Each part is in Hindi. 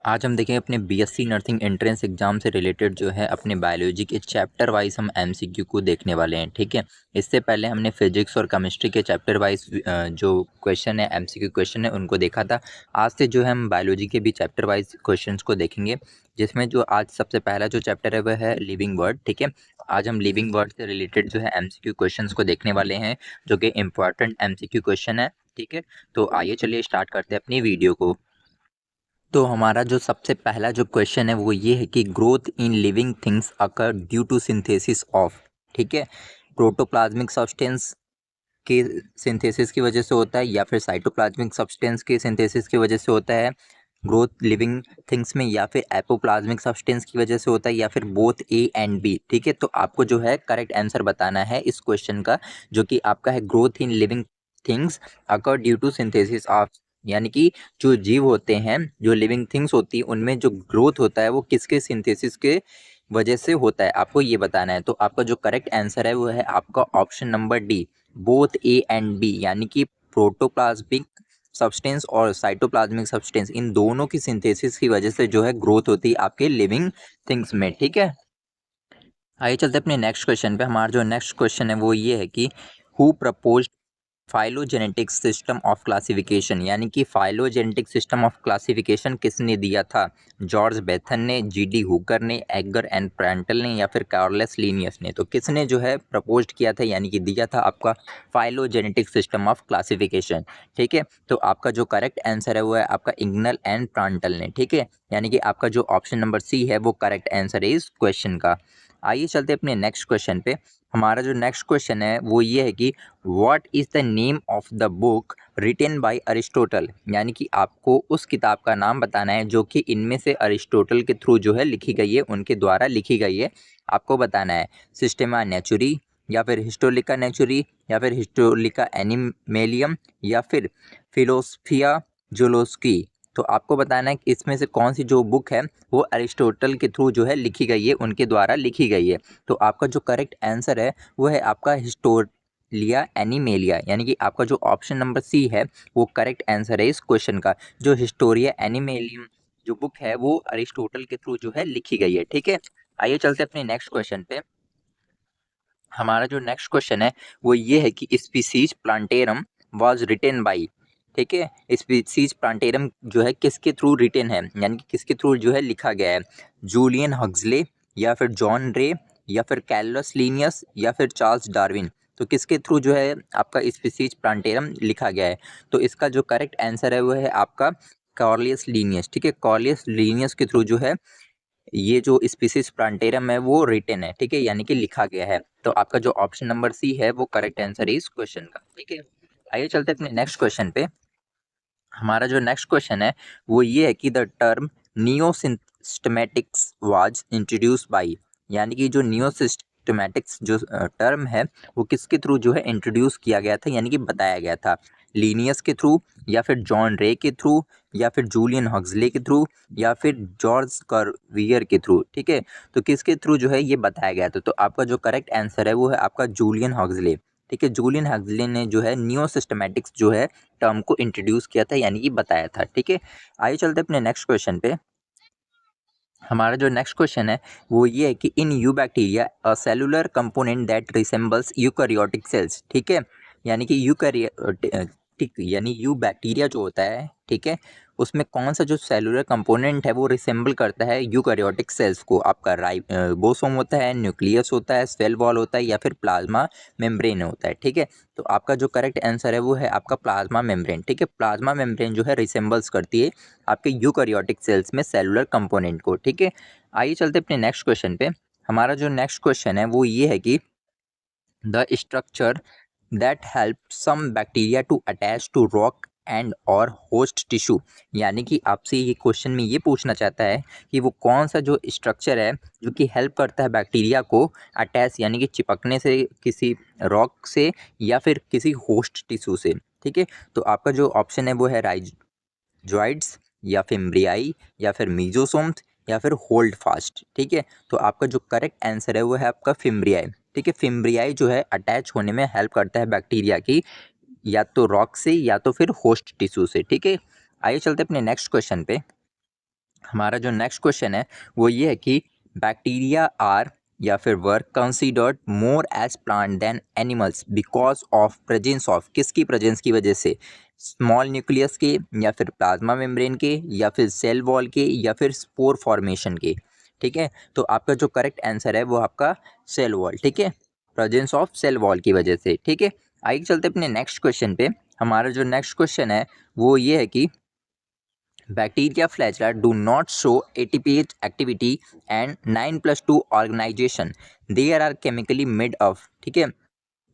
आज हम देखेंगे अपने बीएससी नर्सिंग एंट्रेंस एग्जाम से रिलेटेड जो है अपने बायोलॉजी के चैप्टर वाइज हम एमसीक्यू को देखने वाले हैं। ठीक है, इससे पहले हमने फिजिक्स और केमिस्ट्री के चैप्टर वाइज जो क्वेश्चन है एमसीक्यू क्वेश्चन है उनको देखा था। आज से जो है हम बायोलॉजी के भी चैप्टर वाइज क्वेश्चंस को देखेंगे, जिसमें जो आज सबसे पहला जो चैप्टर है वह है लिविंग वर्ड। ठीक है, आज हम लिविंग वर्ड से रिलेटेड जो है एमसीक्यू क्वेश्चंस को देखने वाले हैं, जो कि इम्पोर्टेंट एमसीक्यू क्वेश्चन है। ठीक है, तो आइए चलिए स्टार्ट करते हैं अपनी वीडियो को। तो हमारा जो सबसे पहला जो क्वेश्चन है वो ये है कि growth in living things occur due to synthesis of. ठीक है, प्रोटोप्लाज्मिक सब्सटेंस के सिंथेसिस की वजह से होता है या फिर साइटोप्लाज्मिक सब्सटेंस के सिंथेसिस की वजह से होता है ग्रोथ लिविंग थिंग्स में, या फिर एपोप्लाज्मिक सब्सटेंस की वजह से होता है, या फिर बोथ ए एंड बी। ठीक है, तो आपको जो है करेक्ट आंसर बताना है इस क्वेश्चन का, जो कि आपका है growth in living things occur due to synthesis of. यानी कि जो जीव होते हैं, जो लिविंग थिंग्स होती है, उनमें जो ग्रोथ होता है वो किसके सिंथेसिस के वजह से होता है, आपको ये बताना है। तो आपका जो करेक्ट आंसर है वो है आपका option number D, both A and B. यानी कि प्रोटोप्लाज्मिक सब्सटेंस और साइटोप्लाज्मिक सब्सटेंस, इन दोनों की सिंथेसिस की वजह से जो है ग्रोथ होती है आपके लिविंग थिंग्स में। ठीक है, आइए चलते हैं अपने नेक्स्ट क्वेश्चन पे। हमारा जो नेक्स्ट क्वेश्चन है वो ये है कि who proposed phylogenetic system of classification. यानी कि फाइलोजेनेटिक सिस्टम ऑफ क्लासिफिकेशन किसने दिया था? जॉर्ज बेथन ने, जीडी हुकर ने, एगर एंड प्रेंटल ने, या फिर कार्लस लीनियस ने। तो किसने जो है प्रपोज्ड किया था यानी कि दिया था आपका फाइलोजेनेटिक सिस्टम ऑफ क्लासिफिकेशन? ठीक है, तो आपका जो करेक्ट आंसर है वो है आपका इग्नल एंड प्रांटल ने। ठीक है, यानी कि आपका जो ऑप्शन नंबर सी है वो करेक्ट आंसर है इस क्वेश्चन का। आइए चलते अपने नेक्स्ट क्वेश्चन पे। हमारा जो नेक्स्ट क्वेश्चन है वो ये है कि what is the name of the book written by Aristotle. यानी कि आपको उस किताब का नाम बताना है जो कि इनमें से अरिस्टोटल के थ्रू जो है लिखी गई है, उनके द्वारा लिखी गई है, आपको बताना है। सिस्टेमा नेचुरी, या फिर हिस्टोलिका नेचुरी, या फिर हिस्टोलिका एनिमेलियम, या फिर फिलोसफिया जोलोस्की। तो आपको बताना है कि इसमें से कौन सी जो बुक है वो अरिस्टोटल के थ्रू जो है लिखी गई है, उनके द्वारा लिखी गई है। तो आपका जो करेक्ट आंसर है वो है आपका हिस्टोलिया एनिमेलिया। यानी कि आपका जो ऑप्शन नंबर सी है वो करेक्ट आंसर है इस क्वेश्चन का। जो हिस्टोरिया एनिमेलियम जो बुक है वो अरिस्टोटल के थ्रू जो है लिखी गई है। ठीक है, आइए चलते हैं अपने नेक्स्ट क्वेश्चन पे। हमारा जो नेक्स्ट क्वेश्चन है वो ये है कि species plantarum was written by. ठीक है, स्पीसीज प्लांटेरम जो है किसके थ्रू रिटेन है, यानी कि किसके थ्रू जो है लिखा गया है? जूलियन हक्सले, या फिर जॉन रे, या फिर कैलस लीनियस, या फिर चार्ल्स डार्विन। तो किसके थ्रू जो है आपका स्पीसीज प्लांटेरम लिखा गया है? तो इसका जो करेक्ट आंसर है वो है आपका कॉर्लियस लीनियस। ठीक है, कॉर्लियस लीनियस के थ्रू जो है ये जो स्पीसीज प्लांटेरम है वो रिटेन है। ठीक है, यानी कि लिखा गया है। तो आपका जो ऑप्शन नंबर सी है वो करेक्ट आंसर है इस क्वेश्चन का। ठीक है, आइए चलते हैं अपने नेक्स्ट क्वेश्चन पे। हमारा जो नेक्स्ट क्वेश्चन है वो ये है कि the term neosystematics was introduced by. यानी कि जो नियोसिस्टेमैटिक्स जो टर्म है वो किसके थ्रू जो है इंट्रोड्यूस किया गया था, यानी कि बताया गया था? लीनियस के थ्रू, या फिर जॉन रे के थ्रू, या फिर जूलियन हक्सले के थ्रू, या फिर जॉर्ज कर्वियर के थ्रू। ठीक है, तो किसके थ्रू जो है ये बताया गया था? तो आपका जो करेक्ट आंसर है वो है आपका जूलियन हक्सले। ठीक है, जूलियन हक्सले ने जो है नियो सिस्टमैटिक्स जो है टर्म को इंट्रोड्यूस किया था, यानी कि बताया था। ठीक है, आइए चलते हैं अपने नेक्स्ट क्वेश्चन पे। हमारा जो नेक्स्ट क्वेश्चन है वो ये है कि in eubacteria a cellular component that resembles eukaryotic cells. ठीक है, यानी कि यूकैरियोटिक यानी यू बैक्टीरिया जो होता है, ठीक है, उसमें कौन सा जो सेलुलर कंपोनेंट है वो रिसेंबल करता है यूकैरियोटिक सेल्स को? आपका राइबोसोम होता है, न्यूक्लियस होता है, सेल वॉल होता है, या फिर प्लाज्मा मेम्ब्रेन होता है? ठीक है, तो आपका जो करेक्ट आंसर है वो है आपका प्लाज्मा मेम्ब्रेन। ठीक है, प्लाज्मा मेम्ब्रेन जो है रिसेंबल्स करती है आपके यूकैरियोटिक सेल्स में सेलुलर कंपोनेंट को। ठीक है, आइए चलते अपने नेक्स्ट क्वेश्चन पे। हमारा जो नेक्स्ट क्वेश्चन है वो ये है कि the structure that help some bacteria to attach to rock and और होस्ट टिश्यू। यानी कि आपसे ये क्वेश्चन में ये पूछना चाहता है कि वो कौन सा जो स्ट्रक्चर है जो कि हेल्प करता है बैक्टीरिया को अटैच यानी कि चिपकने से किसी रॉक से या फिर किसी होस्ट टिश्यू से। ठीक है, तो आपका जो ऑप्शन है वो है जॉइड्स, या फिर एम्ब्रियाई, या फिर मीजोसोम्स, या फिर होल्ड फास्ट। ठीक है, तो आपका जो करेक्ट आंसर है वो है आपका फिम्ब्रियाई। ठीक है, फिम्ब्रियाई जो है अटैच होने में हेल्प करता है बैक्टीरिया की, या तो रॉक से या तो फिर होस्ट टिश्यू से। ठीक है, आइए चलते अपने नेक्स्ट क्वेश्चन पे। हमारा जो नेक्स्ट क्वेश्चन है वो ये है कि बैक्टीरिया आर या फिर were considered more as plant than animals because of presence of, किसकी प्रेजेंस की वजह से, स्मॉल न्यूक्लियस के या फिर प्लाज्मा मेम्ब्रेन के या फिर सेल वॉल के या फिर स्पोर फॉर्मेशन के। ठीक है, तो आपका जो करेक्ट आंसर है वो आपका सेल वॉल। ठीक है, प्रेजेंस ऑफ सेल वॉल की वजह से। ठीक है, आइए चलते अपने नेक्स्ट क्वेश्चन पे। हमारा जो नेक्स्ट क्वेश्चन है वो ये है कि bacteria flagella do not show ATPase activity and 9+2 organization. They are chemically made of। ठीक है,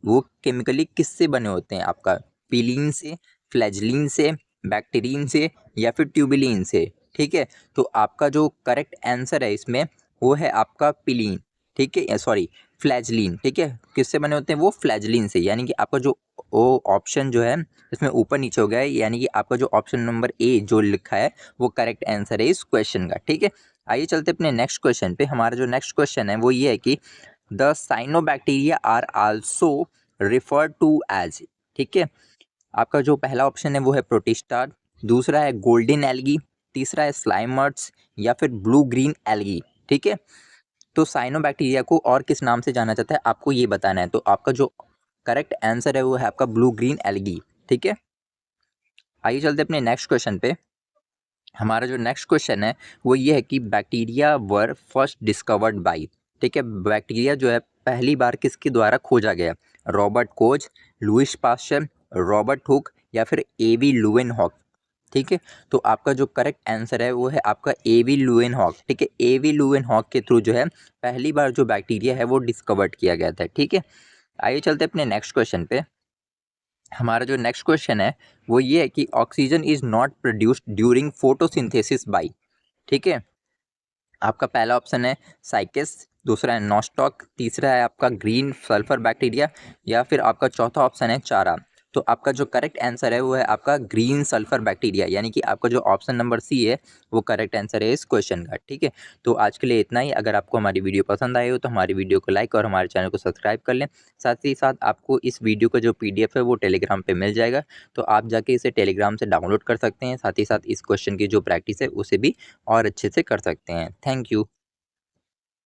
वो केमिकली किससे बने होते हैं आपका, पिलीन से, फ्लैजलिन से, बैक्टीरियन से या फिर ट्यूबिलिन से। ठीक है, तो आपका जो करेक्ट आंसर है इसमें वो है आपका पिलीन। ठीक है, सॉरी फ्लैजलिन। ठीक है, किससे बने होते हैं वो, फ्लैजलिन से। यानी कि आपका जो वो ऑप्शन जो है इसमें ऊपर नीचे हो गया है, यानी कि आपका जो ऑप्शन नंबर ए जो लिखा है वो करेक्ट आंसर है इस क्वेश्चन का। ठीक है, आइए चलते अपने नेक्स्ट क्वेश्चन पे। हमारा जो नेक्स्ट क्वेश्चन है वो ये है कि the cyanobacteria are also refer to as. ठीक है, आपका जो पहला ऑप्शन है वो है प्रोटिस्टा, दूसरा है गोल्डन एल्गी, तीसरा है स्लाइमर्स या फिर ब्लू ग्रीन एल्गी। ठीक है, तो साइनोबैक्टीरिया को और किस नाम से जाना जाता है आपको ये बताना है। तो आपका जो करेक्ट आंसर है वो है आपका ब्लू ग्रीन एल्गी। ठीक है, आइए चलते अपने नेक्स्ट क्वेश्चन पे। हमारा जो नेक्स्ट क्वेश्चन है वो ये है कि bacteria were first discovered by. ठीक है, बैक्टीरिया जो है पहली बार किसके द्वारा खोजा गया, Robert Koch, Louis Pasteur, Robert Hooke या फिर एवी लुवेनहॉक। ठीक है, तो आपका जो करेक्ट आंसर है वो है आपका एवी लुवेनहॉक। ठीक है, एवी लुवेनहॉक के थ्रू जो है पहली बार जो बैक्टीरिया है वो डिस्कवर्ड किया गया था। ठीक है, आइए चलते अपने नेक्स्ट क्वेश्चन पे। हमारा जो नेक्स्ट क्वेश्चन है वो ये है कि oxygen is not produced during photosynthesis by. ठीक है, आपका पहला ऑप्शन है साइकेस, दूसरा है नॉस्टॉक, तीसरा है आपका ग्रीन सल्फर बैक्टीरिया या फिर आपका चौथा ऑप्शन है चारा। तो आपका जो करेक्ट आंसर है वो है आपका ग्रीन सल्फर बैक्टीरिया, यानी कि आपका जो ऑप्शन नंबर सी है वो करेक्ट आंसर है इस क्वेश्चन का। ठीक है, तो आज के लिए इतना ही। अगर आपको हमारी वीडियो पसंद आई हो तो हमारी वीडियो को लाइक और हमारे चैनल को सब्सक्राइब कर लें। साथ ही साथ आपको इस वीडियो का जो PDF है वो टेलीग्राम पे मिल जाएगा, तो आप जाके इसे टेलीग्राम से डाउनलोड कर सकते हैं। साथ ही साथ इस क्वेश्चन की जो प्रैक्टिस है उसे भी और अच्छे से कर सकते हैं। Thank you.